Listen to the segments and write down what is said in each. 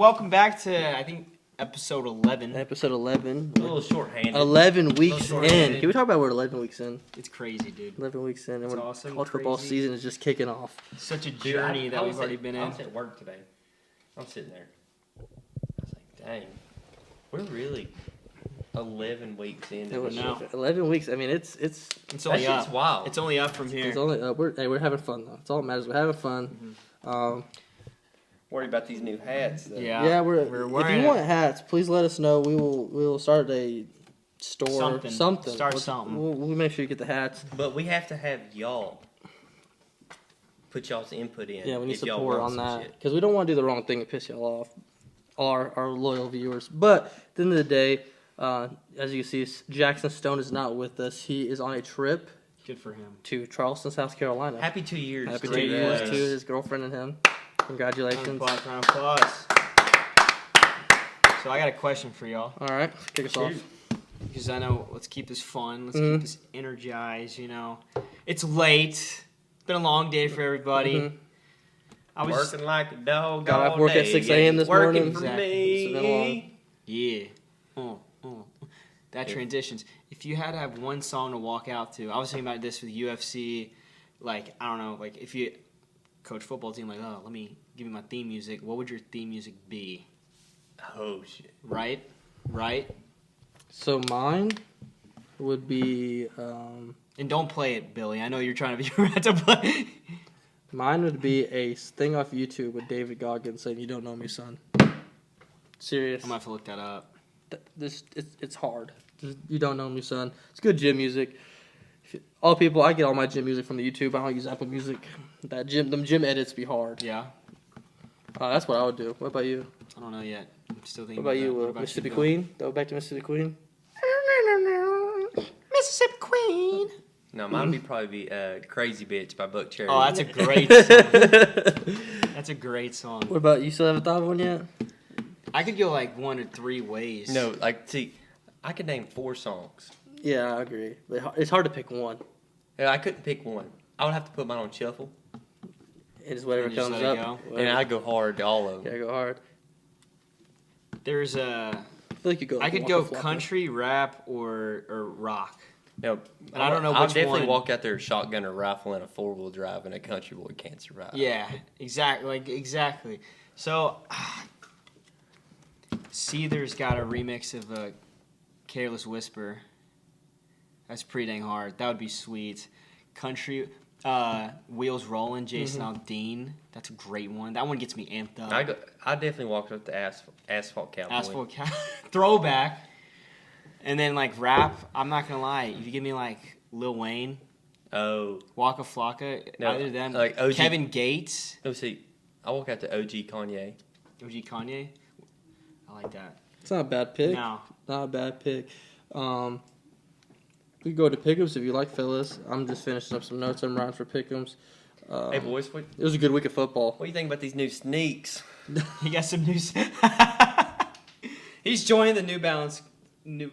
welcome back to, I think, episode 11. Episode 11. A little shorthanded. 11 weeks in. Can we talk about we're 11 weeks in? It's crazy, dude. 11 weeks in. And It's when awesome, college football crazy. season is just kicking off. Such a journey that we've already been in. I was at work today. I'm sitting there. I was like, dang. We're really 11 weeks into No, this no. shit. 11 weeks. I mean, it's It's That only shit's up. wild. It's only up from here. it's only we're having fun though. It's all that matters. We're having fun. Worried about these new hats. Though. Yeah. We're if wearing you want hats, please let us know. We will start a store. Something. Start We'll- something. We'll make sure you get the hats. But we have to have y'all put y'all's input in. Yeah, we need if y'all support want on some that shit. because we don't want to do the wrong thing and piss y'all off, our loyal viewers. But at the end of the day, as you can see, Jackson Stone is not with us. He is on a trip Good for him. to Charleston, South Carolina. Happy 2 years. Happy to 2 you years guys. to his girlfriend and him. Congratulations. Round of applause. So I got a question for y'all. All right, kick us off. Because I know, let's keep this fun. Let's Mhm. keep this energized, you know. It's late. It's been a long day for everybody. Mhm. I was Working like a dog. Got off all work at day. 6 a.m. this Working morning. for Exactly. It's been long. me. Yeah. That transitions. If you had to have one song to walk out to, I was thinking about this with UFC. Like, I don't know, like if you coach football team, like, oh, let me give you my theme music. What would your theme music be? Oh, shit. Right? So mine would be And don't play it, Billy. I know you're trying to be about to play. a thing off YouTube with David Goggins saying, "You don't know me, son." Serious. I'm gonna have to look that up. It's hard. Just, you don't know me, son. It's good gym music. All people, I get all my gym music from the YouTube. I don't use Apple Music. Them gym edits be hard. Yeah. That's what I would do. What about you? I don't know yet. I'm still What thinking. about you, What about Mississippi Bill? Queen? Go back to Mississippi Queen. Mississippi Queen. No, mine would probably be Crazy Bitch by Buck Cherry. Oh, that's a great song. That's a great song. What about you? Still haven't thought of one yet? I could go like one or three ways. No, like, see, I could name 4 songs. Yeah, I agree. But it's hard to pick one. Yeah, I couldn't pick one. I would have to put mine on shuffle, It's whatever And just comes let it up. go? and I go hard to all of them. Yeah, go hard. There's I feel like you go. I could Waka go Flocka. country, rap, or rock. No, And I don't know I'll which definitely one. walk out there shotgun or rifle in a 4-wheel drive, and a country boy can't survive. Yeah, exactly. So, Seether's got a remix of "Careless Whisper." That's pretty dang hard. That would be sweet. Country, Wheels Rollin', Jason Aldean. That's a great one. That one gets me amped up. I definitely walked up to Asphalt Cowboy. Asphalt throwback. And then like rap, I'm not gonna lie. If you give me like Lil Wayne, Oh, Waka Flocka, No, either them, like OG. Kevin Gates, no, see, I walk out to OG Kanye. OG Kanye. I like that. It's not a bad pick. No, Not a bad pick. We can go to pick'ems if you like, fellas. I'm just finishing up some notes. I'm writing for pick'ems. Hey, boys, what It was a good week of football. do you think about these new sneaks? he got some news. He's joining the New Balance.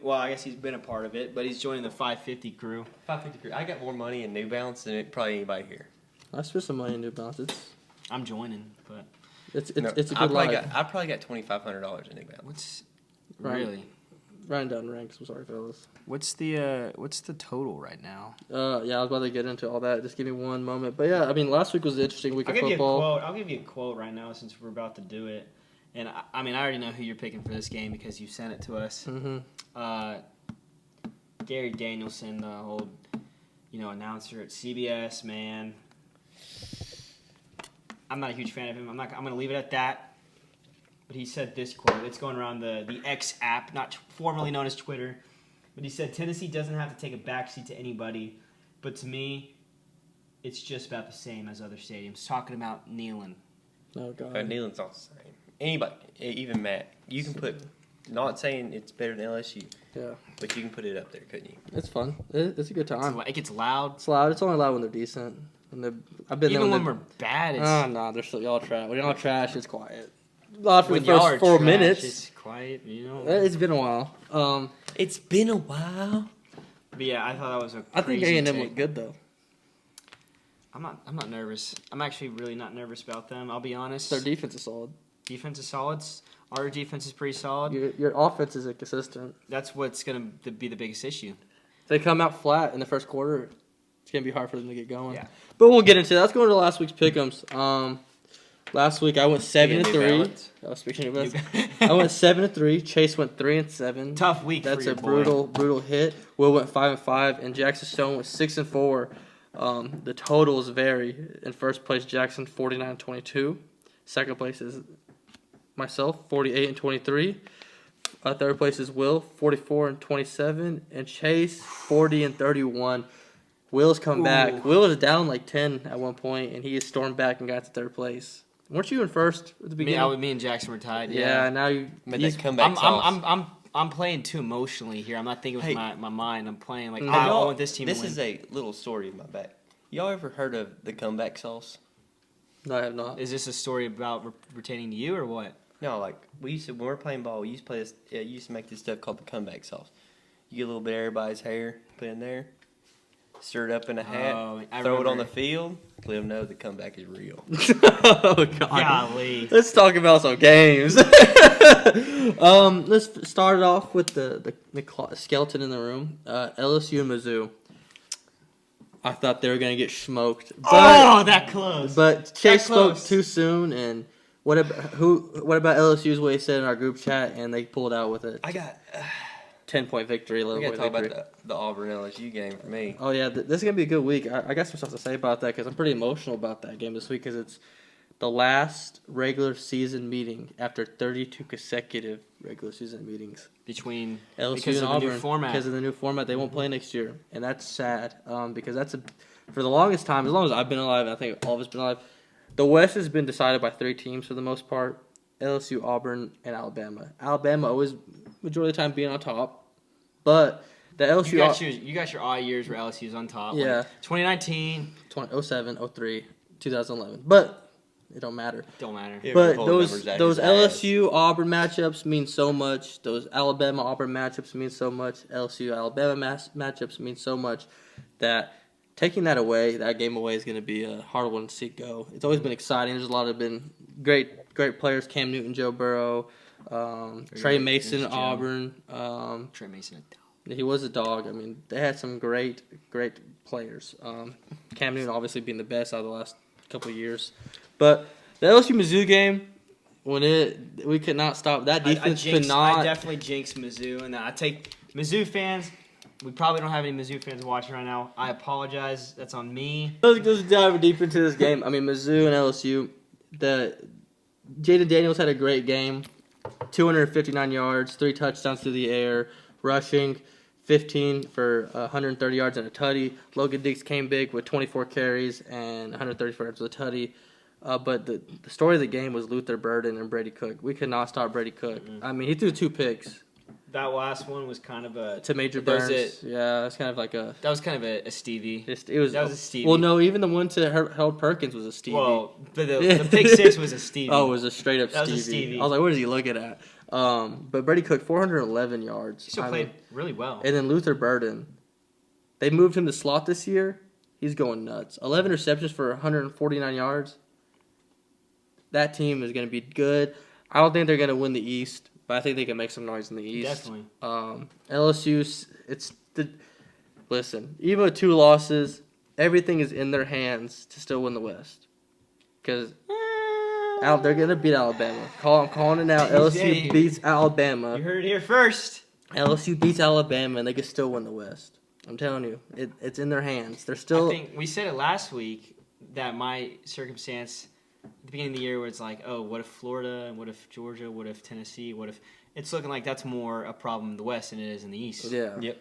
Well, I guess he's been a part of it, but he's joining the 550 crew. 550. I got more money in New Balance than probably anybody here. I spent some money in New Balance. I'm joining, but It's a No, good I probably life. I probably got $2,500 in New Balance. what's Right. really? Writing down ranks. I'm sorry, fellas. What's the total right now? Yeah, I was about to get into all that. Just give me one moment. But yeah, I mean, last week was an interesting week I'll of give football. you a quote. I'll give you a quote right now since we're about to do it. And I mean, I already know who you're picking for this game because you sent it to us. Mm-hmm. Gary Danielson, the old, announcer at CBS, man. I'm not a huge fan of him. I'm gonna leave it at that. But he said this quote. It's going around the X app, not formerly known as Twitter. But he said, "Tennessee doesn't have to take a backseat to anybody, but to me, it's just about the same as other stadiums." Talking about Neyland. Oh god. Neyland's not the same. Anybody, even Matt, you can put. Not saying it's better than LSU, Yeah, but you can put it up there, couldn't you? it's fun. It's a good time. It gets loud. It's loud. It's only loud when they're decent. I've been Even there when we're bad, it's Oh no, they're still y'all trash. When y'all trash, it's quiet. Loud for when the y'all first are 4 trash, minutes. It's quiet, It's been a while. It's been a while. But yeah, I thought that was a I think crazy A&M take. looked good though. I'm not nervous. I'm actually really not nervous about them. I'll be honest. Their defense is solid. Defense is solid. Our defense is pretty solid. Your offense isn't consistent. That's what's going to be the biggest issue. If they come out flat in the first quarter, it's going to be hard for them to get going. Yeah. But we'll get into that. Let's go into last week's pick'ems. Last week I went 7-3. Speaking of us, I went 7-3. Chase went 3-7. Tough week. That's for a your brutal hit. Will went 5-5, and Jackson Stone went 6-4. The totals vary. In first place, Jackson 49-22. Second place is myself 48-23. Third place is Will 44-27, and Chase 40-31. Will's come back. Will was down like 10 at one point, and he has stormed back and got to third place. Weren't you in first at the beginning? Me and Jackson were tied. Yeah, now you. Made that comeback sauce. I'm playing too emotionally here. I'm not thinking with my mind. I'm playing like Have I want this team to win. This is a little story in my back. Y'all ever heard of the comeback sauce? No, I have not. Is this a story about retaining to you or what? No, like we used to when we were playing ball. We used to play this. You used to make this stuff called the comeback sauce. You get a little bit of everybody's hair, put it in there, stir it up in a hat, throw it on the field. Let them know the comeback is real. Oh God! Golly. Let's talk about some games. Let's start it off with the skeleton in the room. LSU and Mizzou. I thought they were gonna get smoked. But, that close. But Chase spoke close. too soon, and what about LSU's way he said in our group chat, and they pulled out with a I got 10-point victory, We got to talk about the Auburn LSU game for me. Oh yeah, this is gonna be a good week. I got some stuff to say about that because I'm pretty emotional about that game this week because it's the last regular season meeting after 32 consecutive regular season meetings Between LSU because and of Auburn the new format. because of the new format. They won't play next year, and that's sad. Because that's for the longest time, as long as I've been alive, and I think all of us been alive, the West has been decided by 3 teams for the most part: LSU, Auburn, and Alabama. Alabama always majority of the time being on top, but the LSU you got your odd years where LSU's on top. Yeah. Like 2019 07, 03, 2011, but it don't matter. don't matter. Yeah, But pull those numbers out his ass. LSU Auburn matchups mean so much. Those Alabama Auburn matchups mean so much. LSU Alabama matchups mean so much that taking that game away is going to be a hard one to see go. It's always been exciting. There's a lot of been great players: Cam Newton, Joe Burrow, Trey Mason, Auburn. Trey Mason, a dog. He was a dog. I mean, they had some great players. Cam Newton obviously being the best out of the last couple of years. But the LSU Mizzou game, we could not stop that defense. I definitely jinxed Mizzou, and I take Mizzou fans. We probably don't have any Mizzou fans watching right now. I apologize. That's on me. Let's dive deep into this game. I mean, Mizzou and LSU. Jaden Daniels had a great game. 259 yards, 3 touchdowns through the air, rushing 15 for 130 yards and a tutty. Logan Diggs came big with 24 carries and 134 yards with a tutty. But the story of the game was Luther Burden and Brady Cook. We could not stop Brady Cook. Mm-hmm. I mean, he threw 2 picks. That last one was kind of a to Major Burns. Yeah, it's kind of like a. That was kind of a Stevie. That was a Stevie. Well, no, even the one to Harold Perkins was a Stevie. Well, the pick 6 was a Stevie. Oh, it was a straight up that Stevie. Was a Stevie. I was like, what is he looking at? But Brady Cook 411 yards. He still played really well. And then Luther Burden, they moved him to slot this year. He's going nuts. 11 receptions for 149 yards. That team is going to be good. I don't think they're going to win the East, but I think they can make some noise in the East. Definitely. LSU, listen, even with 2 losses, everything is in their hands to still win the West. Because they're going to beat Alabama. I'm calling it now. LSU beats Alabama. You heard it here first. LSU beats Alabama, and they can still win the West. I'm telling you, it's in their hands. They're still. I think we said it last week that my circumstance at the beginning of the year where it's like, oh, what if Florida, and what if Georgia, what if Tennessee, what if it's looking like that's more a problem in the West than it is in the East. Yeah. Yep.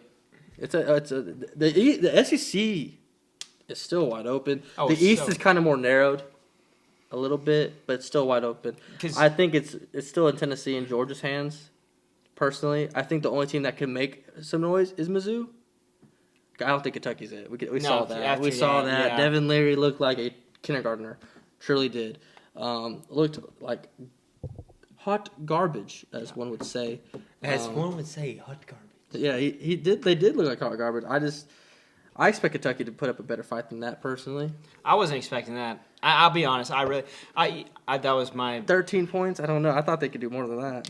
The SEC is still wide open. Oh, the East is kind of more narrowed a little bit, but it's still wide open. I think it's still in Tennessee and Georgia's hands. Personally, I think the only team that can make some noise is Mizzou. I don't think Kentucky's it. We saw that. We saw that. Yeah. Devin Leary looked like a kindergartner. Truly did. Looked like hot garbage, as one would say. As one would say, hot garbage. Yeah, he did. They did look like hot garbage. I expect Kentucky to put up a better fight than that, personally. I wasn't expecting that. I'll be honest. I that was my 13 points? I don't know. I thought they could do more than that.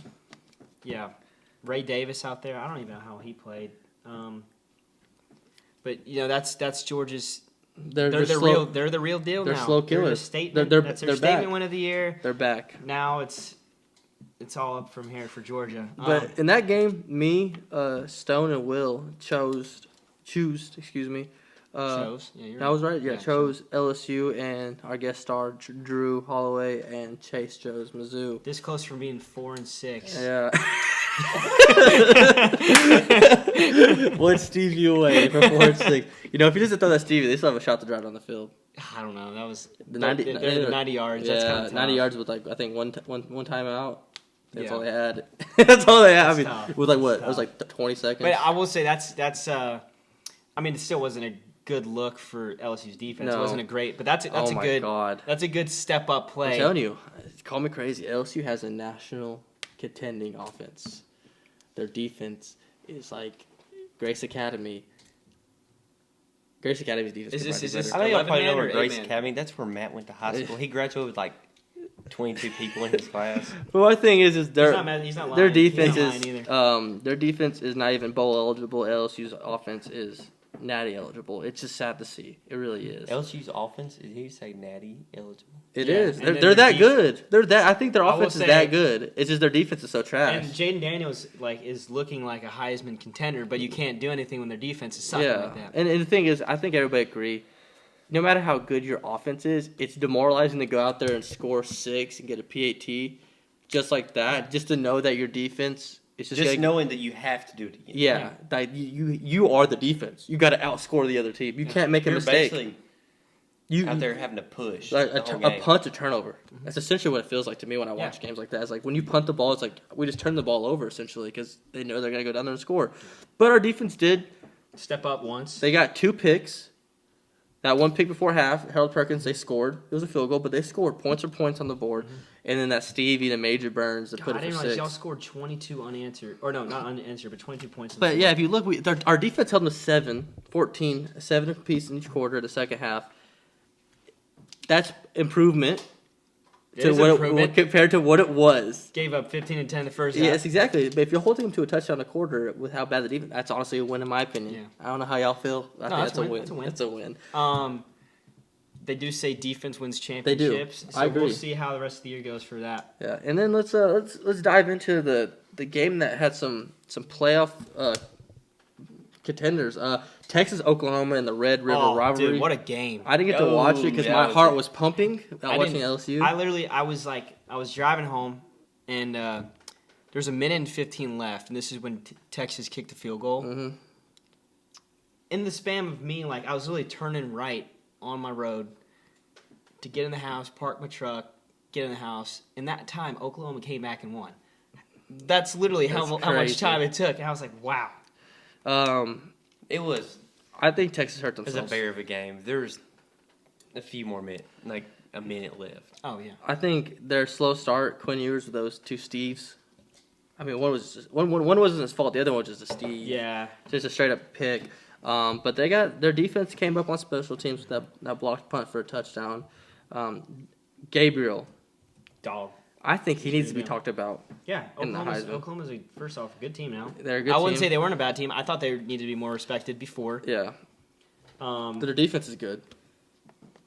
yeah. Ray Davis out there. I don't even know how he played. But that's Georgia's. They're the slow, real deal they're now. slow killers. That's They're their back. statement win of the year. They're back. Now it's all up from here for Georgia. But in that game, me, Stone, and Will chose. Excuse me. Chose. Yeah, I was right. Yeah, yeah, chose LSU, and our guest star Drew Holloway and Chase chose Mizzou. This close from being 4-6. Yeah. One Stevie away for 4-6. You know, if he doesn't throw that Stevie, they still have a shot to drive down the field. I don't know. That was The 90, they're the 90 yards. Yeah, That's kind of 90 yards with I think one timeout. That's Yeah. all they had. That's all they had. I mean, tough. with like what? That's It was like 20 seconds. But I will say that's. I mean, it still wasn't a good look for LSU's defense. No. It wasn't a great, but that's oh a my good. God. That's a good step up play. I'm telling you, call me crazy. LSU has a national contending offense. Their defense is like Grace Academy. Grace Academy's defense. Is could this- probably is be this- I better. know y'all 11 probably know man where or Grace 8 man? Academy. That's where Matt went to high school. He graduated with like 22 people in his class. But my thing is He's their not mad- he's not lying. their He's defense not lying is either. their defense is not even bowl eligible. LSU's offense is natty eligible. It's just sad to see. It really is. LSU's offense, did he say natty eligible? It Yeah, is. and They're, then they're their that good. They're that. I think their I will offense is say- that good. It's just their defense is so trash. And Jaden Daniels is looking like a Heisman contender, but you can't do anything when their defense is sucking like that. And the thing is, I think everybody agree. No matter how good your offense is, it's demoralizing to go out there and score 6 and get a PAT, just like that. Just to know that your defense is Just knowing that you have to do it again. Yeah, like you are the defense. You got to outscore the other team. You can't make a You're mistake. basically You out there having to push like the whole a game. punt or turnover. That's essentially what it feels like to me when I watch Yeah. games like that. It's like when you punt the ball, it's like we just turn the ball over essentially because they know they're gonna go down there and score. But our defense did. Step up once. They got 2 picks. That one pick before half, Harold Perkins, they scored. It was a field goal, but they scored points on the board. And then that Stevie to Major Burns to God, put I it didn't for realize y'all 6. scored 22 unanswered. Or no, not unanswered, but 22 points. But yeah, if you look, our defense held them to 14, 7 apiece in each quarter of the second half. That's improvement It to is what improvement. compared to what it was. Gave up 15 and 10 the first half. Yes, exactly. But if you're holding them to a touchdown a quarter with how bad the defense, that's honestly a win in my opinion. Yeah. I don't know how y'all feel. I think that's that's a a win. win. That's a win. That's a win. They do say defense wins do. championships. So I agree. we'll see how the rest of the year goes for that. Yeah, and then let's dive into the game that had some playoff contenders. Texas Oklahoma in the Red River rivalry. Dude, what a game! I didn't get to watch it because yeah, my it was heart good. was pumping about I watching didn't- LSU. I was driving home, and there's a minute and 15 left, and this is when Texas kicked a field goal. Mhm. In the span of me, like I was really turning right on my road to get in the house, park my truck, get in the house. In that time, Oklahoma came back and won. That's literally how That's much crazy. time it took. And I was like, wow. It was I think Texas hurt a themselves. bear of a game. There's a few more minutes, like a minute left. Oh yeah. I think their slow start, Quinn Ewers with those 2 Steves. I mean, one wasn't his fault. The other one was just a Steve. Yeah. Just a straight up pick. But they got their defense came up on special teams with that blocked punt for a touchdown. Gabriel, Dog. I think he He's needs to be good. talked about. Yeah. In the Heisman. Oklahoma's first off a good team now. They're a good I wouldn't team. say they weren't a bad team. I thought they needed to be more respected before. Yeah, Um, but their defense is good.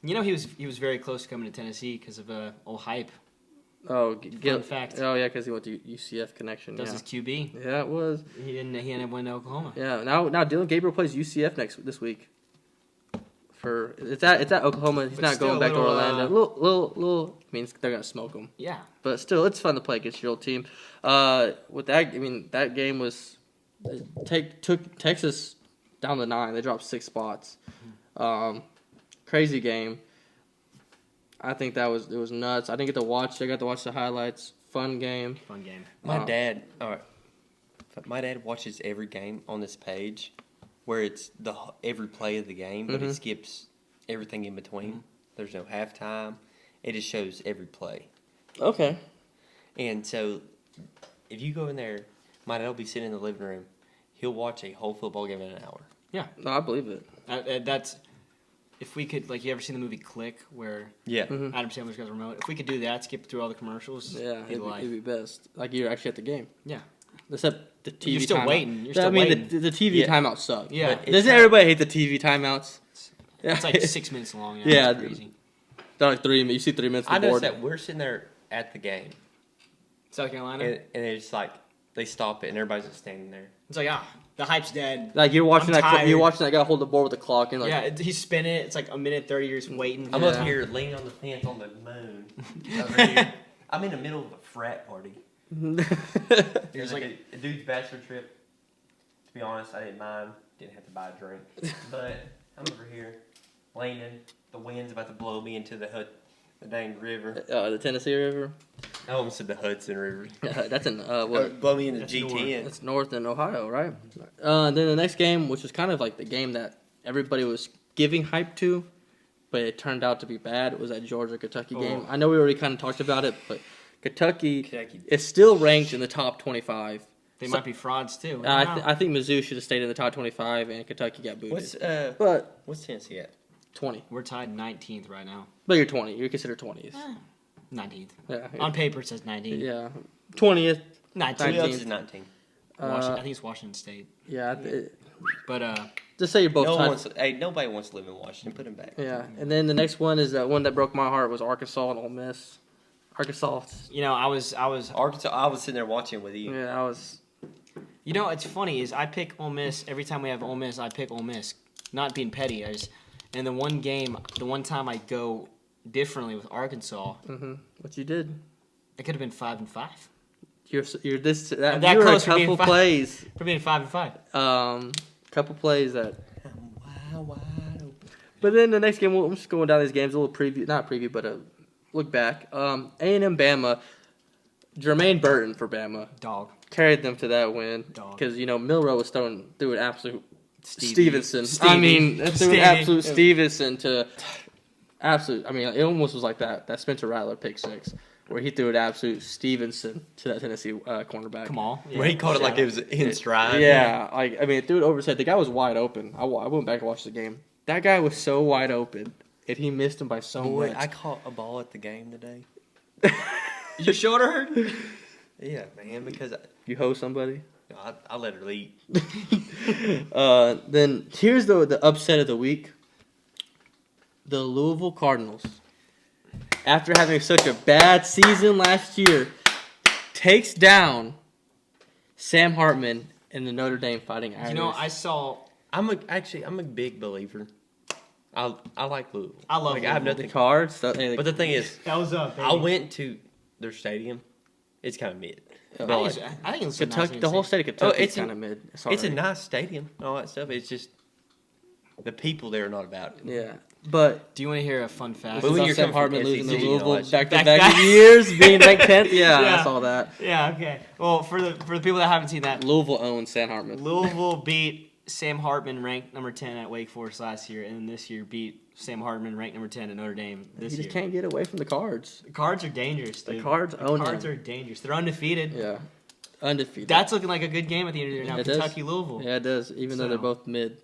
you know he was very close to coming to Tennessee because of old hype. Oh, Fun fact. Oh yeah, because he went to UCF connection. That's Yeah. his QB. Yeah, it was. He ended up winning Oklahoma. Yeah. Now Dylan Gabriel plays UCF this week. It's at Oklahoma. He's But not still going back to a little, Orlando. Little means they're gonna smoke him. Yeah. But still, it's fun to play against your old team. With that, I mean, that game was took Texas down to 9. They dropped 6 spots. Crazy game. I think it was nuts. I didn't get to watch. I got to watch the highlights. Fun game. Fun game. My dad watches every game on this page, where it's every play of the game, but Mhm. it skips everything in between. There's no halftime. It just shows every play. Okay. And so, if you go in there, my dad will be sitting in the living room. He'll watch a whole football game in an hour. Yeah. No, I believe it. That's if we could, like, you ever seen the movie Click, where Yeah. Adam Sandler's got the remote? If we could do that, skip through all the commercials, Yeah, it'd be best. Like you're actually at the game. Yeah. Except the TV. You're still timeout. waiting. You're still waiting. The TV Yeah. timeouts suck. Yeah. Doesn't everybody hate the TV timeouts? It's like 6 minutes long. Yeah. It's crazy. They're like 3 minutes. You see 3 minutes on I the board. noticed that we're sitting there at the game, South Carolina. and it's like they stop it, and everybody's just standing there. It's like, the hype's dead. Like you're watching I'm that. tired. You're watching that guy hold the board with the clock and like. Yeah, he's spinning it. It's like a minute 30. You're just waiting. I'm Yeah. up here leaning on the fence on the moon. Over here. I'm in the middle of a frat party. There's like a dude's bachelor trip. To be honest, I didn't mind. Didn't have to buy a drink. But I'm over here leaning. The wind's about to blow me into the dang river. The Tennessee River. I almost said the Hudson River. That's in what? Blow me into That's G10. That's north in Ohio, right? Then the next game, which was kind of like the game that everybody was giving hype to, but it turned out to be bad, was that Georgia-Kentucky game. I know we already kind of talked about it, but Kentucky is still ranked in the top 25. They might be frauds too. I think Mizzou should have stayed in the top 25, and Kentucky got booted. What's Tennessee at? 20. We're tied 19th right now. But you're 20. You're considered 20th. 19th. Yeah. On paper it says 19th. Yeah. 20th. 19th. Who else is 19? I think it's Washington State. Yeah. But Just say you're both tied. Nobody wants to live in Washington. Put him back. Yeah. And then the next one is that one that broke my heart was Arkansas and Ole Miss. Arkansas. I was Arkansas. I was sitting there watching with you. Yeah, I was. It's funny is I pick Ole Miss every time we have Ole Miss. I pick Ole Miss, not being petty. And the one time I go differently with Arkansas. Mm-hmm. What you did? It could have been 5-5. You're this that that you were a close for being couple five. plays. For being 5-5. Couple plays that. I'm wide open. But then the next game, I'm just going down these games, a little preview, not preview, but a look back. A&M Bama, Jermaine Burton for Bama Dog. carried them to that win Dog. because Milroe was through an absolute Stevie. Stevenson. Stevie. Threw an absolute Stevenson to absolute. It almost was like that Spencer Rattler pick six. Where he threw an absolute Stevenson to that Tennessee cornerback. Come on. Where he caught it like it was in stride. Yeah, it threw it over his head. The guy was wide open. I went back and watched the game. That guy was so wide open, and he missed him by so much. I caught a ball at the game today. Your shoulder hurt? Yeah, man, because You hoe somebody. I let her lead. Then here's the upset of the week. The Louisville Cardinals, after having such a bad season last year, takes down Sam Hartman and the Notre Dame Fighting Irish. I'm a big believer. I like Louisville. I love I have Louisville. nothing. the cards. But the thing is, That was up. I went to their stadium. It's kind of mid. Oh, But, I think it's Kentucky, the whole state of Kentucky it's is kind of mid. it's a nice stadium and all that stuff. It's just the people there are not about it. Yeah, but Do you want to hear a fun fact? But when about you're Sam coming from Hartman losing to SEC, you know, Louisville it's- back-to-back Back- years, being ranked 10th, Yeah. I saw that. Yeah, okay. Well, for the people that haven't seen that, Louisville owns Sam Hartman. Louisville beat Sam Hartman, ranked number 10 at Wake Forest last year, and this year beat Sam Hartman, ranked number 10 at Notre Dame this He year. just can't get away from the cards. The Cards are dangerous, dude. The Cards own Cards him. are dangerous. They're undefeated. Yeah, undefeated. That's looking like a good game at the end of the year now. It does. Kentucky, Louisville. Yeah, it does. Even though they're So- both mid.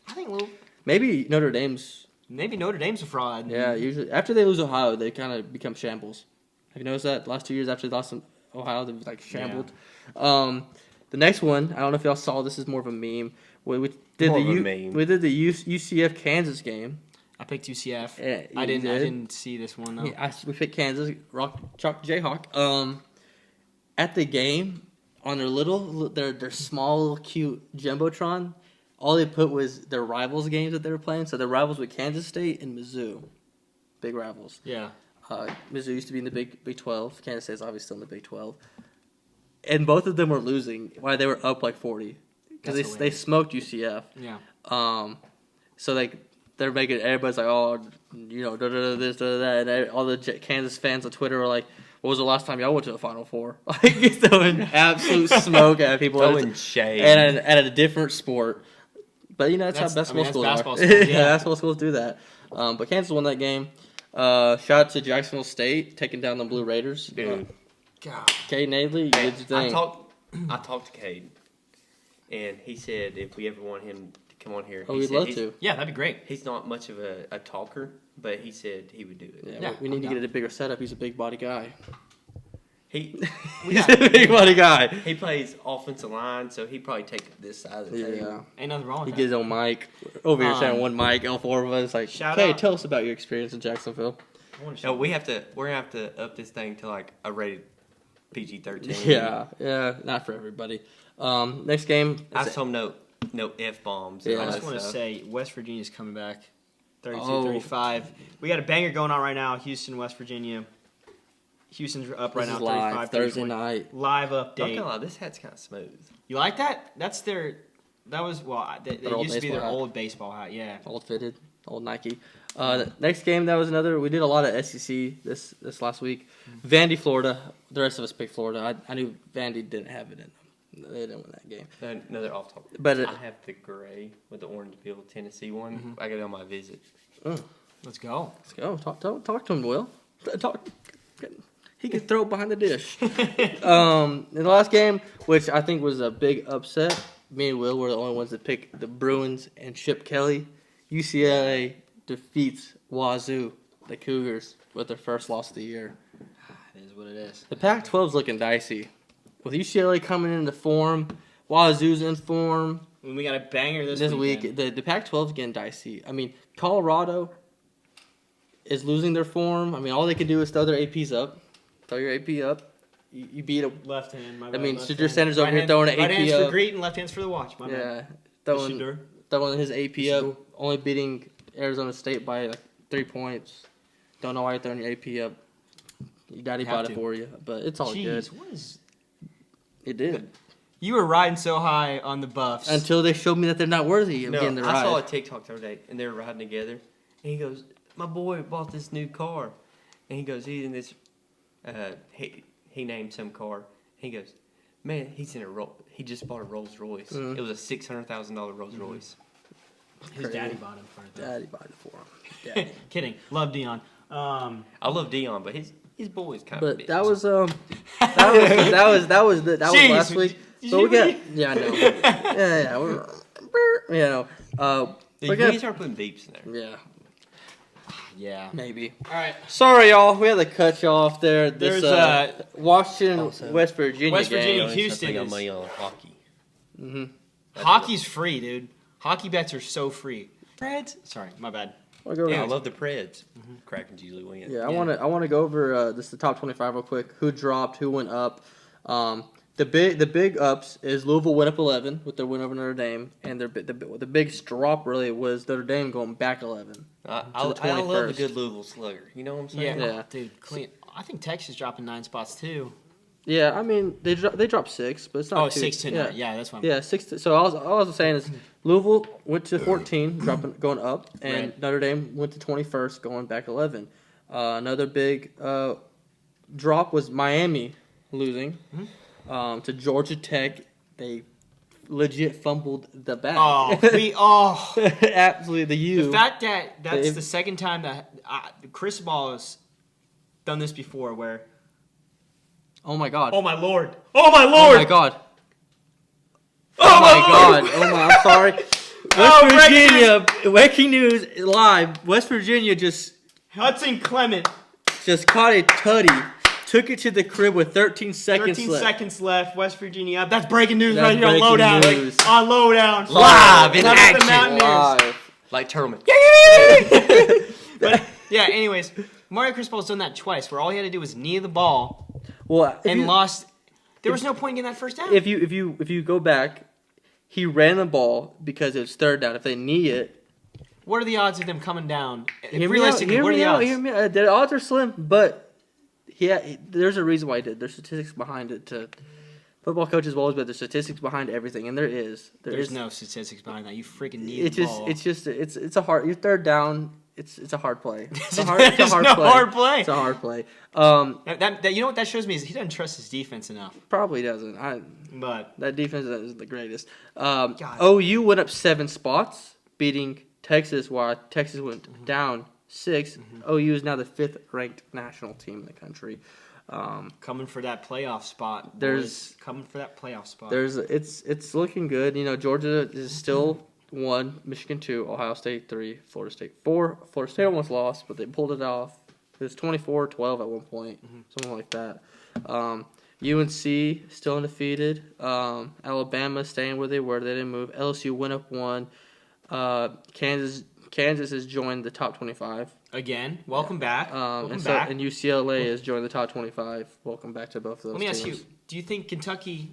I think Louisville. Maybe Notre Dame's. Maybe Notre Dame's a fraud. Yeah, usually after they lose Ohio, they kind of become shambles. Have you noticed that? The last 2 years after they lost to Ohio, they've like shambled. The next one, I don't know if y'all saw. This is more of a meme. We did More the of a meme. we did the UCF Kansas game. I picked UCF. Yeah, I you didn't. I did? didn't see this one though. We picked Kansas, Rock Chalk Jayhawk. At the game, on their small little cute jumbotron, all they put was their rivals games that they were playing. So their rivals with Kansas State and Mizzou, big rivals. Yeah. Mizzou used to be in the Big 12. Kansas State's obviously still in the Big 12. And both of them were losing while they were up like 40 because That's they smoked UCF. Yeah. So they're making everybody's like, oh, this, that, and all the Kansas fans on Twitter were like, what was the last time y'all went to the Final Four? Like throwing absolute smoke at people, Throwing shade. and at a different sport. But that's how basketball schools basketball are. schools, yeah. Basketball schools do that. But Kansas won that game. Shout out to Jacksonville State taking down the Blue Raiders. Dude. God. Cade Nadley, you did your thing. I talked to Cade, and he said if we ever want him to come on here. Oh, He we'd said love he's- to. Yeah, that'd be great. He's not much of a talker, but he said he would do it. Yeah, Yeah, we need I'm to down. get a bigger setup. He's a big body guy. He He's a big body guy. he plays offensive line, so he'd probably take this side of the table. Yeah. Ain't nothing wrong He with gets his own mic. Over here saying Um, one mic, all four of us. Like, shout hey, out. tell us about your experience in Jacksonville. that. I wanna No, show- we're gonna have to up this thing to like a rated PG-13. Yeah, not for everybody. Next game. I told him no F bombs. Yeah. I and all just that want to stuff. say West Virginia's coming back. 32 Oh. 35. We got a banger going on right now. Houston, West Virginia. Houston's up right This now, is live 35 Thursday 34. night. Live Not update. gonna lie, this hat's kind of smooth. You like that? That's their. That was that Their old used to be their baseball hat. old baseball hat. Yeah. Old fitted, old Nike. Next game, that was another. We did a lot of SEC this last week. Vandy, Florida. The rest of us picked Florida. I knew Vandy didn't have it in them. They didn't win that game. Another off topic. But I have the gray with the orange bill Tennessee one. I got it on my visit. Let's go. let's go. Talk to him, Will. Talk. He can throw it behind the dish. In the last game, which I think was a big upset, me and Will were the only ones that picked the Bruins and Chip Kelly. UCLA defeats Wazoo, the Cougars, with their first loss of the year. It is what it is. The Pac-12's looking dicey. With UCLA coming into form, Wazoo's in form. When we got a banger this Week. weekend. The Pac-12's getting dicey. I mean, Colorado is losing their form. I mean, all they can do is throw their APs up. Throw your AP up. You beat a Left hand. My I bad, mean, left Shedeur hand. Sanders over Right here hand- throwing an right AP hand's up. for greet and left hand's for the watch. My bad. Yeah, Shedeur. throwing his AP up, Shedeur. only beating Arizona State by like 3 points. Don't know why you're throwing your AP up. Your daddy Have bought to. it for you, but it's all good. Jeez, what is? It did You were riding so high on the Buffs. until they showed me that they're not worthy of No, getting the I saw a ride. TikTok the other day, and they were riding together. And he goes, "My boy bought this new car," and he goes, "He's in this." He named some car. He goes, "Man, he's in a he just bought a Rolls Royce. Mhm. It was a $600,000 Rolls Royce." His daddy bought him for it. though. Daddy bought it for him. Daddy. Kidding. Love Dion. I love Dion, but his boy's kind But of. that was that was Jeez, last week. did But you we got really- yeah, I know. Dude, we you need to got start putting beeps in there. yeah, Yeah. maybe. All right. Sorry, y'all. We had to cut you off there. This There's, Washington, Also- West Virginia West game. Virginia, You need to Houston start putting is- money on hockey. Mm-hmm. Hockey's free, dude. Hockey bets are so free. Preds? Sorry, my bad. I'll go Yeah, I over- love the Preds. Krakens usually win. Yeah, I want to go over this the top 25 real quick. Who dropped? Who went up? The big ups is Louisville went up 11 with their win over Notre Dame, and the big drop really was Notre Dame going back 11. I the love a 21st. good Louisville slugger. You know what I'm Yeah, saying? Yeah. dude, clean. I think Texas dropping 9 spots too. Yeah, I mean they dropped 6, but it's not Oh, too, 6 to 9. Yeah, that's one. Yeah, 6. So all I was saying is Louisville went to 14, going up, and Right. Notre Dame went to 21st, going back 11. Another big drop was Miami losing to Georgia Tech. They legit fumbled the bag. Absolutely the U. The fact that that's If- the second time that Chris Ball has done this before, where Oh my God. oh my lord, oh my Oh lord, my God. Oh my God. Oh my. I'm sorry. Oh, West breaking Virginia. Breaking news live. West Virginia just Hudson Clement, caught a tutty. Took it to the crib with 13 seconds 13 left. seconds left. West Virginia up. That's breaking news That's right here on breaking Lowdown. news. On Lowdown. Live in Shout out to the action. Mountaineers. Like Turman. But yeah, anyways, Mario Crispal's done that twice, where all he had to do was knee the ball Well, and lost. There was no point in getting that first down. If you go back, he ran the ball because it was third down. If they knee it, What are the odds of them coming down? hear me out, Realistically, hear what are me the out, odds? hear me out. The odds are slim, but there's a reason why he did. There's statistics behind it. Football coaches will always bet there's statistics behind everying, and there is. There's no statistics behind that. You freaking need It's the just ball. it's a hard. Your third down. It's a hard play. It's a There's no hard play. It's a hard play. That you know what that shows me is he doesn't trust his defense enough. Probably doesn't. But That defense is the greatest. OU went up 7 spots, beating Texas, while Texas went down 6. OU is now the 5th ranked national team in the country. coming for that playoff spot. There's- boys. Coming for that playoff spot. It's looking good. You know, Georgia is still 1, Michigan 2, Ohio State 3, Florida State 4. Florida State almost lost, but they pulled it off. It was 24-12 at one point, something like that. UNC still undefeated. Alabama staying where they were. They didn't move. LSU went up 1. Kansas has joined the top 25. Again, welcome back. And UCLA has joined the top 25. Welcome back to both of those Let me teams. ask you, do you think Kentucky,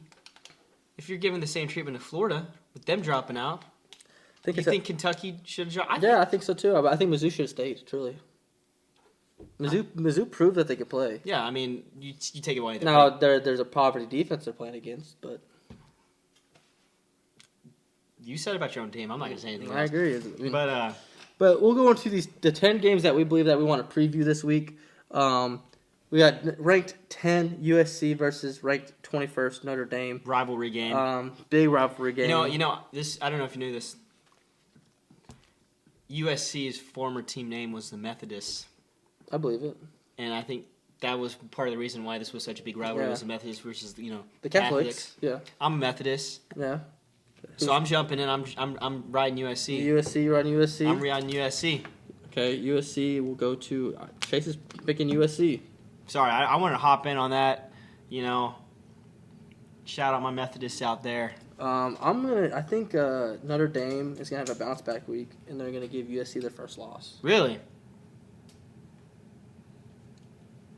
if you're giving the same treatment to Florida, with them dropping out, do you think Kentucky should have dropped? I think so too. I think Mizzou should have stayed, truly. Mizzou proved that they could play. Yeah, I mean, you take it away. Now, there's a poverty defense they're playing against, but... You said about your own team. I'm not going to say anything else. I agree. But we'll go into the 10 games that we believe that we want to preview this week. We got ranked 10 USC versus ranked 21st Notre Dame. Rivalry game. Big rivalry game. You know this. I don't know if you knew this. USC's former team name was the Methodists. I believe it. And I think that was part of the reason why this was such a big rivalry. Was the Methodists versus the Catholics. Yeah. I'm a Methodist. Yeah. So I'm jumping in. I'm riding USC. USC riding USC. I'm riding USC. Okay, USC will go to Chase is picking USC. Sorry, I wanted to hop in on that. Shout out my Methodists out there. I think Notre Dame is gonna have a bounce back week, and they're gonna give USC their first loss. Really?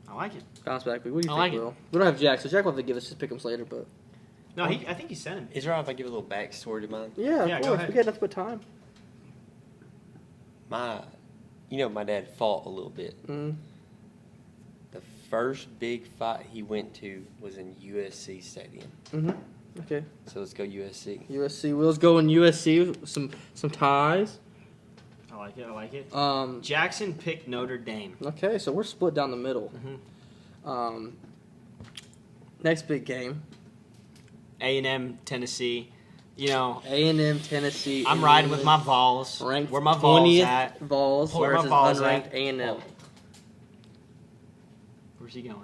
I like it. Bounce back week. What do you I think, like Will? We don't have Jack, so Jack will have to give us his pick'ems later, but. No, I think he sent him. Is it right if I give a little backstory to mine? Yeah, of go course. ahead. We got nothing but time. My dad fought a little bit. Mm. The first big fight he went to was in USC Stadium. Mhm. Okay. So let's go USC. USC. Will's going USC. Some ties. I like it. Jackson picked Notre Dame. Okay, so we're split down the middle. Mm-hmm. Next big game. A&M, Tennessee. A&M, Tennessee. I'm riding with my Vols. Ranked Where my Vols 20th at? Vols Where my versus Vols unranked at? A&M. Where's he going?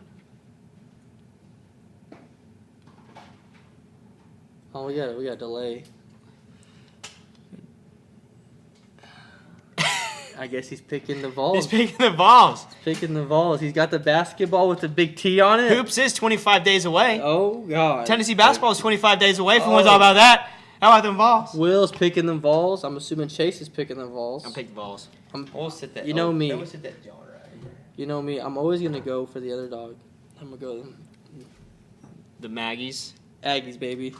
Oh, we got delay. I guess he's picking the Vols. He's picking the Vols. Picking the Vols. He's got the basketball with the big T on it. Hoops is 25 days away. Oh, God. Tennessee basketball is 25 days away. If we want to talk about that, how about them Vols? Will's picking the Vols. I'm assuming Chase is picking the Vols. I'm picking Vols. We'll sit that. You know me. We'll sit that John right here. You know me. I'm always going to go for the underdog. I'm going to go The Maggies. Aggies, baby.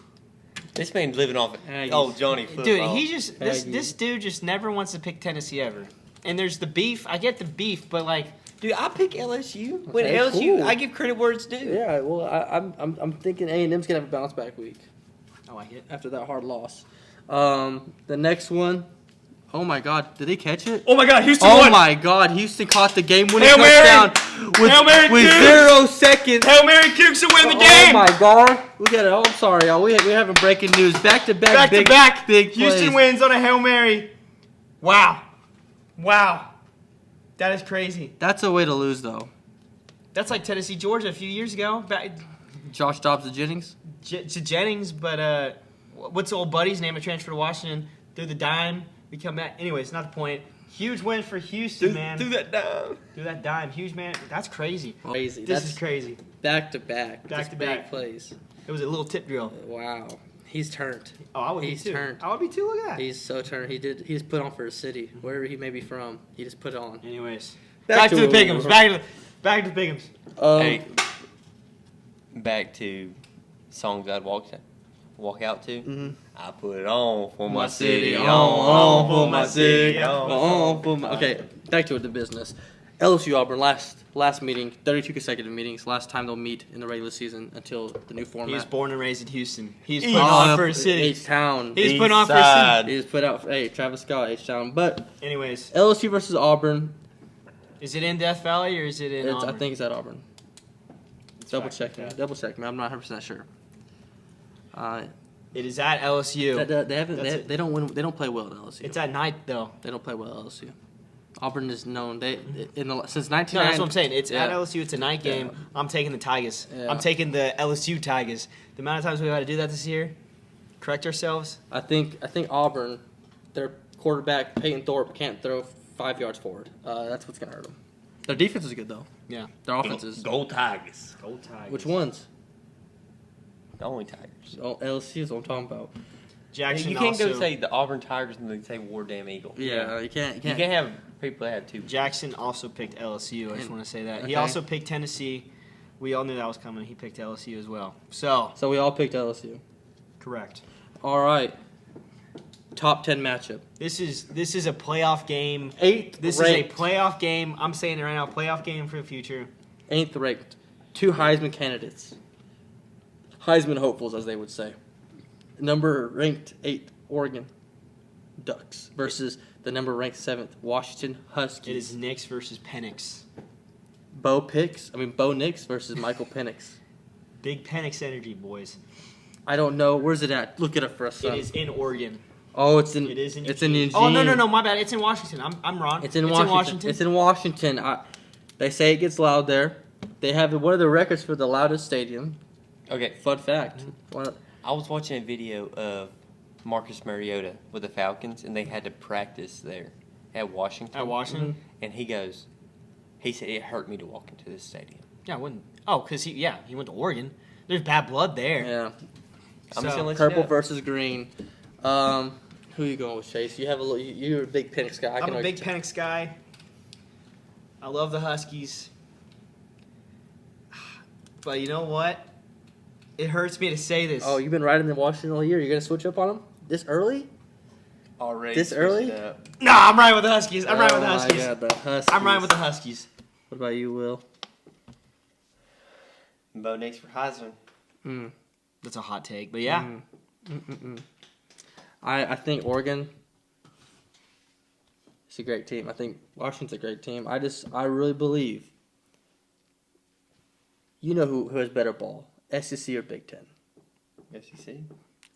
This man's living off Aggies. Johnny football. Dude, he just Aggies. this dude just never wants to pick Tennessee ever. And there's the beef. I get the beef, but like, Dude, I pick LSU. When Okay, LSU, cool. I give credit where it's due. Yeah, well, I'm thinking A&M's going to have a bounce back week I like it. after that hard loss. The next one. Oh, my God. Did they catch it? Oh my God, Houston Oh won. my God! Houston caught the game-winning Hail Mary! touchdown Hail Mary with Cougs! 0 seconds. Hail Mary Cougs to win the Oh game. my God! We got it. Oh, I'm sorry, y'all. We're having breaking news. Back to back. Big Houston plays. wins on a Hail Mary. Wow. That is crazy. That's a way to lose, though. That's like Tennessee, Georgia a few years ago. Back Josh Dobbs to Jennings. to Jennings, but what's the old buddy's name? A transfer to Washington. Threw the dime. We come back. Anyways, not the point. Huge win for Houston, man. Do that down. Threw that dime. Huge, man. That's crazy. Crazy. This is crazy. Back to back. Back Just to big back. plays. It was a little tip drill. Wow. He's turned. Oh, I would He's be too. turned. I would be too. Look at that. He's so turned. He just put on for his city, wherever he may be from. He just put it on. Anyways, back to the pick'ems. Back to the pick'ems. Hey, back to songs I'd walk out to. Mm-hmm. I put it on for my city, city, on for my city, Okay, back to the business. LSU Auburn last meeting, 32 consecutive meetings. Last time they'll meet in the regular season until the new format. He was born and raised in Houston. He's East. put on for his city. H-Town. He's put on for his Eastside. city. He's put out. Hey, Travis Scott, H-Town. But Anyways, LSU versus Auburn. is it in Death Valley or is it in Auburn? I think it's at Auburn. Double check me. okay. Double check me. I'm not 100% sure. It is at LSU. They don't win. They don't play well at LSU. It's at night though. They don't play well at LSU. Auburn is known. Since 1990. No, that's what I'm saying. It's at Yeah. LSU. It's a night game. Yeah. I'm taking the Tigers. Yeah. I'm taking the LSU Tigers. The amount of times we've had to do that this year, correct ourselves. I think Auburn their quarterback Peyton Thorpe can't throw 5 yards forward. That's what's gonna hurt them. Their defense is good though. Yeah. Their offense is. Gold Tigers. Gold Tigers. Which ones? The only Tigers. Oh, LSU is what I'm talking about. Jackson You can't also, go say the Auburn Tigers and then say War Damn Eagle. Yeah, you can't. You can't have people that have two. Jackson also picked LSU. I just want to say that. He Okay. also picked Tennessee. We all knew that was coming. He picked LSU as well. So, So we all picked LSU. correct. All right. Top 10 matchup. This is a playoff game. 8th This ranked. is a playoff game. I'm saying it right now. Playoff game for the future. 8th ranked. 2 Heisman candidates. Heisman hopefuls, as they would say. Number ranked 8th, Oregon Ducks versus the number ranked 7th, Washington Huskies. It is Nix versus Penix. Bo Nix versus Michael Penix. Big Penix energy, boys. I don't know. Where's it at? Look it up for us. It is in Oregon. Oh, it's in. It is in It's in Eugene. Oh no, my bad. It's in Washington. I'm wrong. It's in Washington. It's in Washington. They say it gets loud there. They have one of the records for the loudest stadium. Okay, Fun fact. I was watching a video of Marcus Mariota with the Falcons, and they had to practice there at Washington. At Washington. And he said it hurt me to walk into this stadium. Yeah, I wouldn't. Oh, because he went to Oregon. There's bad blood there. Yeah. I'm So, just gonna let Purple you know. versus green. Who are you going with, Chase? You're a big Penix guy. I'm a big Penix guy. I love the Huskies. But you know what? It hurts me to say this. Oh, you've been riding the Washington all year. You're gonna switch up on them this early? Already This early? switched up. No, I'm riding with the Huskies. I'm riding with the Oh, my Huskies. God, the Huskies. I'm riding with the Huskies. What about you, Will? Bo Nix for Heisman. Mm. That's a hot take, but yeah. I think Oregon is a great team. I think Washington's a great team. I really believe. You know who has better ball, SEC or Big Ten? SEC.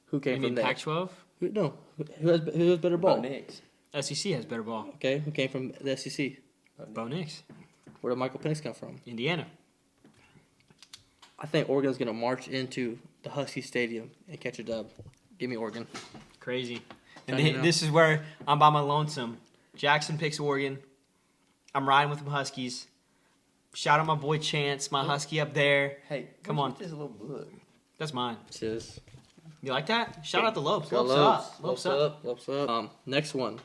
Who came You from mean there? Pac-12? No, who has better Bo ball? Nix. SEC has better ball. Okay, who came from the SEC? Bo Nix. Where did Michael Penix come from? Indiana. I think Oregon's gonna march into the Husky Stadium and catch a dub. Give me Oregon. Crazy. And Don't you know? this is where I'm by my lonesome. Jackson picks Oregon. I'm riding with the Huskies. Shout out my boy Chance, my Husky up there. Hey, Come what's on. with this little book? That's mine. Cheers. You like that? Shout out the Lopes. Go Lopes up. Lopes. Lopes up. Lopes up. Next one.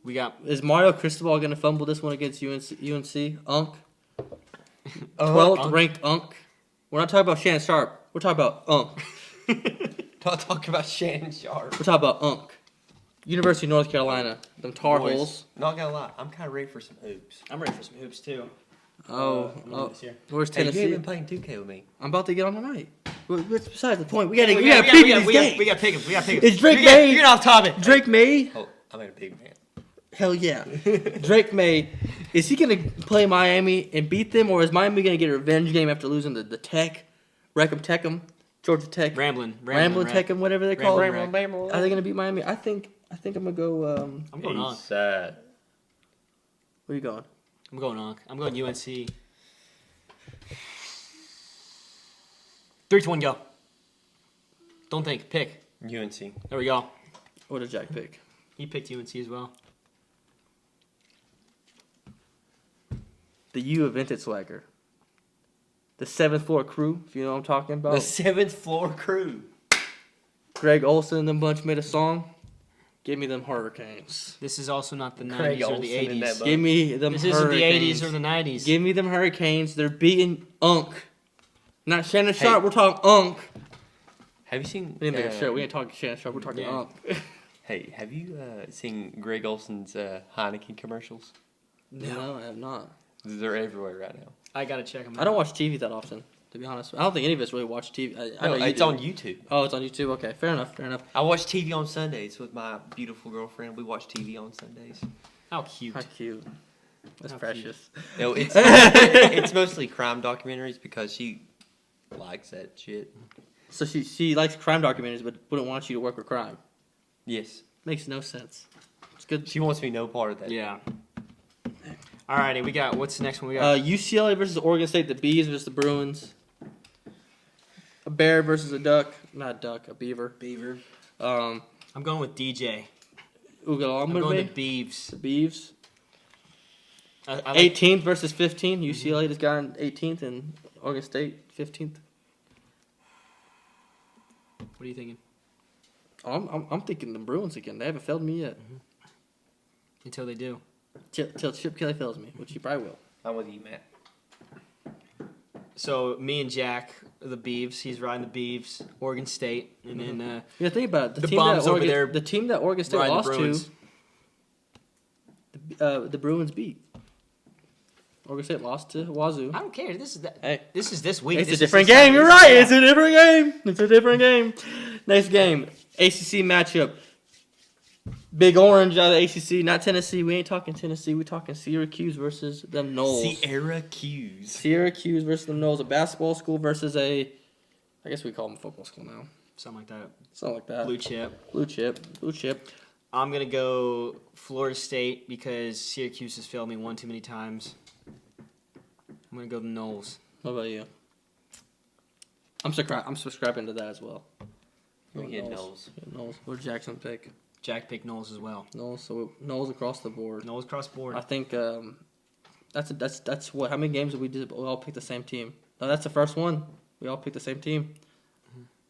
We got Is Mario Cristobal gonna fumble this one against UNC? Unk. 12th 12th ranked Unk. We're not talking about Shannon Sharp. We're talking about Unk. Don't talk about Shannon Sharp. We're talking about Unk. University of North Carolina. Them Tar Boys, Heels. Not gonna lie, I'm kind of ready for some hoops. I'm ready for some hoops too. Oh, I'm gonna do this here. where's Hey, you Tennessee? ain't been playing 2K with me. I'm about to get on tonight. What's besides the point? We gotta We preview got these games. we got pick 'em. We got pick 'em. Is Drake You're getting- May- You're off topic. Drake May. Oh, I'm in a big man. Hell yeah. Drake May. Is he gonna play Miami and beat them, or is Miami gonna get a revenge game after losing the Tech, Wreckham Tech'em, Georgia Tech, Ramblin' Tech'em, whatever they call it? Ramblin' Are they gonna beat Miami? I think I'm gonna go. I'm going on. Sad. Where you going? I'm going on. I'm going UNC. 3, 2, 1, go. Don't think. Pick. UNC. There we go. What did Jack pick? He picked UNC as well. The U of Vintage Swagger. The 7th floor crew, if you know what I'm talking about. The 7th floor crew. Greg Olson and them bunch made a song. Give me them Hurricanes. This is also not the Craig 90s or Olsen the in that 80s. boat. Give me them This Hurricanes. isn't the 80s or the 90s. Give me them Hurricanes. They're beating Unk. Not Shannon Hey. Sharp. We're talking Unk. Have you seen? We didn't make a show. We ain't talking Shannon Sharp. We're talking Yeah. Unk. Hey, have you seen Greg Olson's Heineken commercials? No, I have not. They're everywhere right now. I gotta check them out. I don't watch TV that often, to be honest. I don't think any of us really watch TV. I know you it's do. on YouTube. Oh, it's on YouTube. Okay, fair enough. I watch TV on Sundays with my beautiful girlfriend. We watch TV on Sundays. How cute. How cute. That's How precious. No, it's it's mostly crime documentaries because she likes that shit. So she likes crime documentaries, but wouldn't want you to work with crime. Yes, Makes no sense. It's good. she wants me no part of that. Yeah. Alrighty, we got, what's the next one we got? UCLA versus Oregon State. The Bees versus the Bruins. A bear versus a duck. Not a duck. A beaver. Beaver. I I'm going with DJ. I'm Ugalamba, going the Beavs. The Beavs. I like 18th versus 15. UCLA just got 18th and Oregon State 15th. What are you thinking? I'm thinking the Bruins again. They haven't failed me yet. Until they do. Till Chip Kelly fails me, which he probably will. I'm with you, Matt. So me and Jack are the Beavs. He's riding the Beavs. Oregon State, and then Yeah, think about it. The Bums over there The team that Oregon State riding the lost Bruins. to, the Bruins beat. Oregon State lost to Wazoo. I don't care. This is that. Hey. This is this week. It's This a is different this game. time. You're right. It's a different game. It's a different game. Next game, ACC matchup. Big Orange out of the ACC, not Tennessee. We ain't talking Tennessee. We talking Syracuse versus the Noles. Syracuse. Syracuse versus the Noles. A basketball school versus I guess we call them a football school now. Something like that. Something like that. Blue chip. Blue chip. I'm gonna go Florida State because Syracuse has failed me one too many times. I'm gonna go the Noles. What about you? I'm subscribing to that as well. We get Knowles. Knowles. What Jackson pick? Jack picked Noles as well. Knowles. So Knowles across the board. Noles cross board. I think that's what. How many games did we do? We all picked the same team. No, that's the first one. We all picked the same team.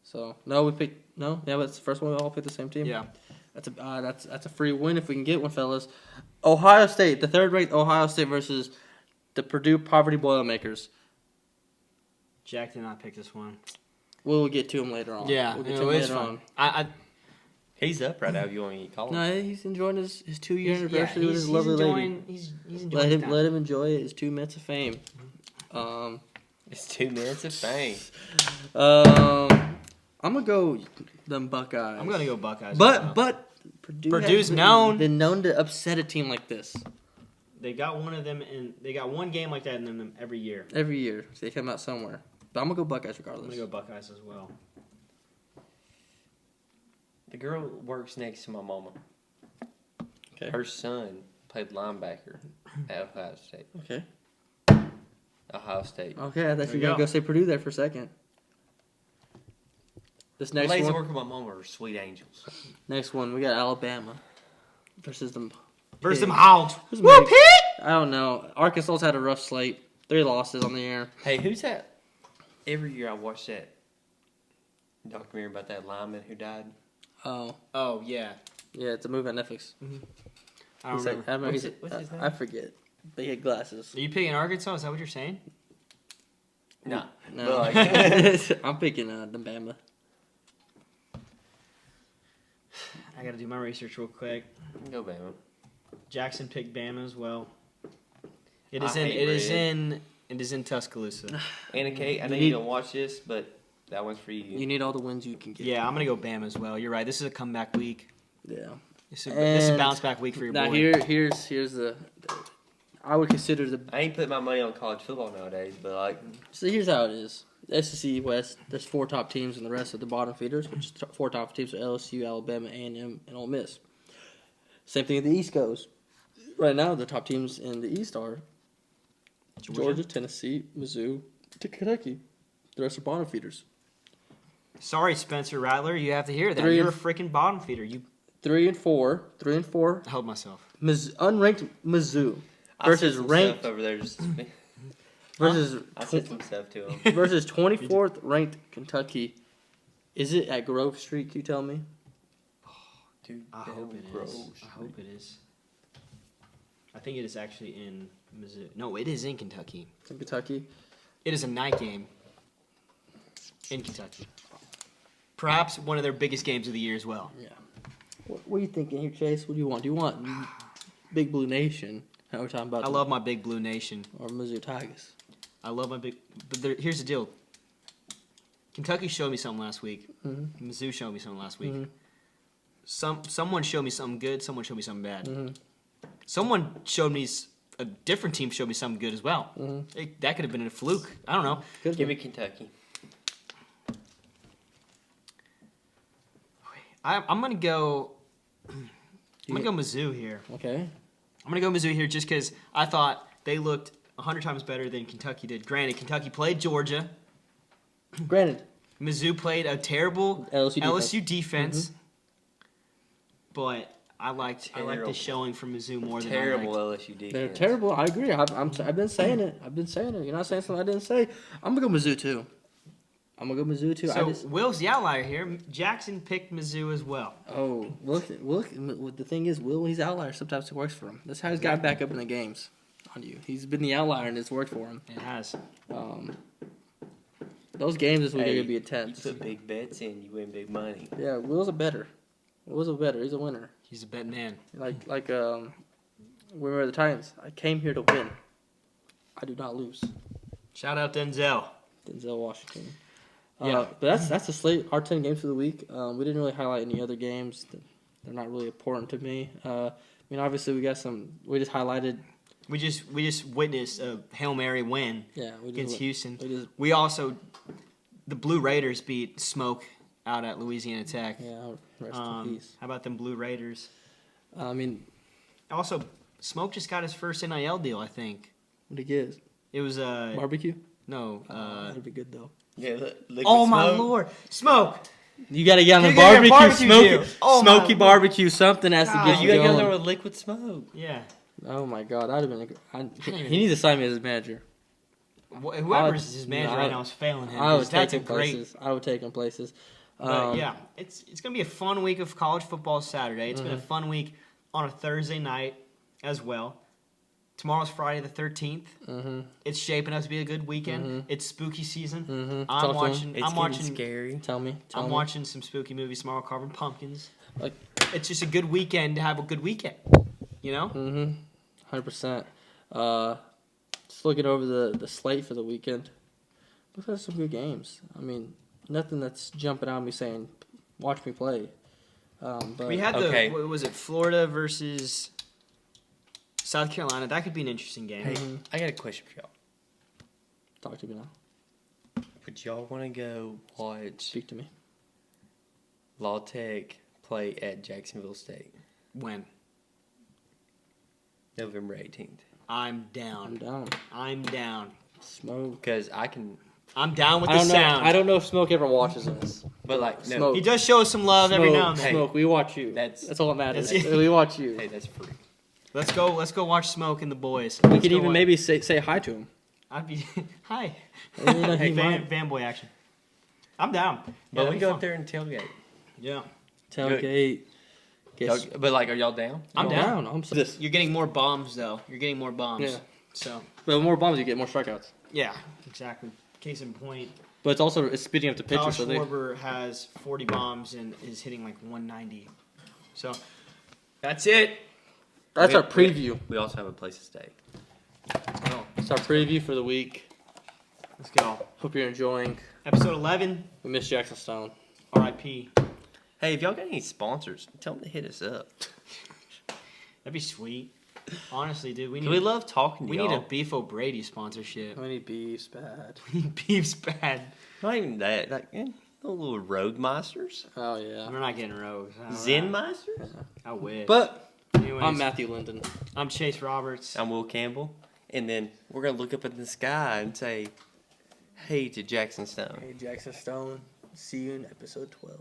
So yeah, but it's the first one. We all picked the same team. Yeah. That's a free win if we can get one, fellas. Ohio State, the third-ranked Ohio State versus the Purdue Poverty Boilermakers. Jack did not pick this one. We'll get to him later on. Yeah, we'll get it to him was later fun. on. He's up right now if you want to call him. No, he's enjoying his 2-year anniversary with his he's lovely lady. enjoying, He's enjoying Let him enjoy it. His 2 minutes of fame. It's 2 minutes of fame. I'm gonna go them Buckeyes. I'm gonna go Buckeyes. But Purdue's been known to upset a team like this They got one of them, and they got one game like that in them every year. every year. So they come out somewhere. But I'm gonna go Buckeyes I'm regardless. gonna go Buckeyes as well. The girl works next to my mama. Okay. Her son played linebacker at Ohio State. Okay. Ohio State. Okay, I thought There you you were gonna go. go say Purdue there for a second. This The next ladies that one. work with my mama are sweet angels. Next one, we got Alabama versus them. Versus them Hounds. Who's Whoop Meg? it! I don't know. Arkansas's had a rough slate. 3 losses on the year. Hey, who's that? Every year I watch that documentary about that lineman who died. Oh, Oh yeah. yeah, it's a movie on Netflix. I don't remember. What's his name? I forget. But he had glasses. Are you picking Arkansas? Is that what you're saying? Nah. No, But like, I'm picking the Bama. I gotta do my research real quick. go Bama. Jackson picked Bama as well. It I is in. hate It is red. in. It is in Tuscaloosa. Anna Kate, I know You need- you don't watch this, but that one's for you. You need all the wins you can get. Yeah, I'm gonna go Bama as well. You're right. This is a comeback week. Yeah. This is a And bounce back week for your Now boy. here's the I would consider the I ain't putting my money on college football nowadays, but like, so here's how it is. The SEC West, there's 4 top teams and the rest of the bottom feeders, which is 4 top teams are LSU, Alabama, A&M, and Ole Miss. Same thing in the East goes. Right now, the top teams in the East are Georgia, Tennessee, Mizzou, to Kentucky. The rest are bottom feeders. Sorry, Spencer Rattler. You have to hear that. 3 You're a and- freaking bottom feeder. You 3 and 4. I held myself. Unranked Mizzou I versus said some ranked stuff over there. Just versus I said some stuff to him. versus 24th ranked Kentucky. Is it at Grove Street? Can you tell me? Dude, I hope it is. I hope it is. I think it is actually in Missouri. No, it is in Kentucky. It's in Kentucky. It is a night game in Kentucky. Perhaps one of their biggest games of the year as well. Yeah. What are you thinking here, Chase? What do you want? Do you want Big Blue Nation? How we're talking about? I love my Big Blue Nation. Or Mizzou Tigers. I love my big. But here's the deal. Kentucky showed me something last week. Mm-hmm. Mizzou showed me something last week. Mhm. Someone showed me something good. Someone showed me something bad. Mhm. Someone showed me a different team showed me something good as well. Mhm. That could have been a fluke. I don't know. Could Give be. me Kentucky. I'm gonna go. I'm gonna go Mizzou here. Okay. I'm gonna go Mizzou here just because I thought they looked 100 times better than Kentucky did. Granted, Kentucky played Georgia. Granted, Mizzou played a terrible LSU LSU defense. but I liked the Terrible. showing from Mizzou more than Terrible I liked. LSU defense. They're terrible. I agree. I've been saying it. You're not saying something I didn't say. I'm gonna go Mizzou too. So Will's the outlier here. Jackson picked Mizzou as well. Oh, look. The thing is, Will, he's outlier. Sometimes it works for him. That's how he's got back up in the games on you. He's been the outlier, and it's worked for him. It has. Those games this week are Hey, going to be intense. You put big bets in, you win big money. Yeah, Will's a better. He's a winner. He's a bet man. Like when we were the Titans, I came here to win. I do not lose. Shout out Denzel. Denzel Washington. Yeah. But that's the slate. Our 10 games for the week. We didn't really highlight any other games. They're not really important to me. Obviously we got some. We just highlighted. We just witnessed a Hail Mary win against Houston. We also, the Blue Raiders beat Smoke out at Louisiana Tech. Yeah, rest in peace. How about them Blue Raiders? What Also, Smoke just got his first NIL deal, I think. do you get? It was Barbecue? no. That'd be good though. Yeah, liquid Oh my smoke. Lord, Smoke! You gotta get on the You gotta get barbecue, barbecue deal. Oh, my smoky Lord. barbecue. Something has to God. get You you gotta go there going. with liquid smoke. Yeah. Oh my God, that'd have been. He needs to sign me as his manager. Whoever's his manager right now is failing him. I would 'cause take that's a him great. places. I would take him places. But yeah, it's gonna be a fun week of college football Saturday. It's been a fun week on a Thursday night as well. Tomorrow's Friday the 13th. Mm-hmm. It's shaping up to be a good weekend. Mhm. It's spooky season. Mm-hmm. I'm watching. It's I'm watching. scary. Tell me. I'm watching some spooky movies tomorrow. Carving pumpkins. Like- it's just a good weekend to have a good weekend. You know. Mm-hmm. 100%. Just looking over the slate for the weekend. Looks like some good games. Nothing that's jumping out at me saying, "Watch me play." But We had Okay. what was it? Florida versus South Carolina. That could be an interesting game. Hey, I got a question for y'all. talk to me now. Would y'all want to go watch Speak to me. Law Tech play at Jacksonville State When? November 18th? I'm down. I'm down. I'm down. Smoke. Because I can, I'm down with I the don't know. sound. I don't know if Smoke ever watches us. but like, no. Smoke. He does show us some love every now and then. Smoke. We watch you. That's- all that matters. That's- We watch you. Hey, that's free. Let's go watch Smoke and the boys. We could even maybe say hi to him. I'd be hi. You know, he Hey, might. fanboy action. I'm down. But that'd we be go fun. up there and tailgate. Yeah. Tailgate. Guess But like, are y'all down? I'm down. I'm This. You're getting more bombs though. You're getting more bombs. Yeah. So But the more bombs you get, more strikeouts. yeah, exactly. Case in point, But it's speeding up the pitcher, Kyle so they. Schwarber has 40 bombs and is hitting like 190. So that's it. That's our preview. We also have a place to stay. It's our preview for the week. Let's go. Hope you're enjoying. Episode 11. We miss Jackson Stone. R.I.P. Hey, if y'all got any sponsors, tell them to hit us up. That'd be sweet. Honestly, dude, we 'Cause need. we love talking to We y'all. need a Beef O'Brady sponsorship. How many beefs bad? Beef's bad. Not even that. Like, little Roadmeisters. Oh yeah. We're not getting rogues. Zenmeisters. I wish. But Anyways, I'm Matthew Linden. I'm Chase Roberts. I'm Will Campbell. And then we're going to look up in the sky and say, hey to Jackson Stone. Hey Jackson Stone. See you in episode 12.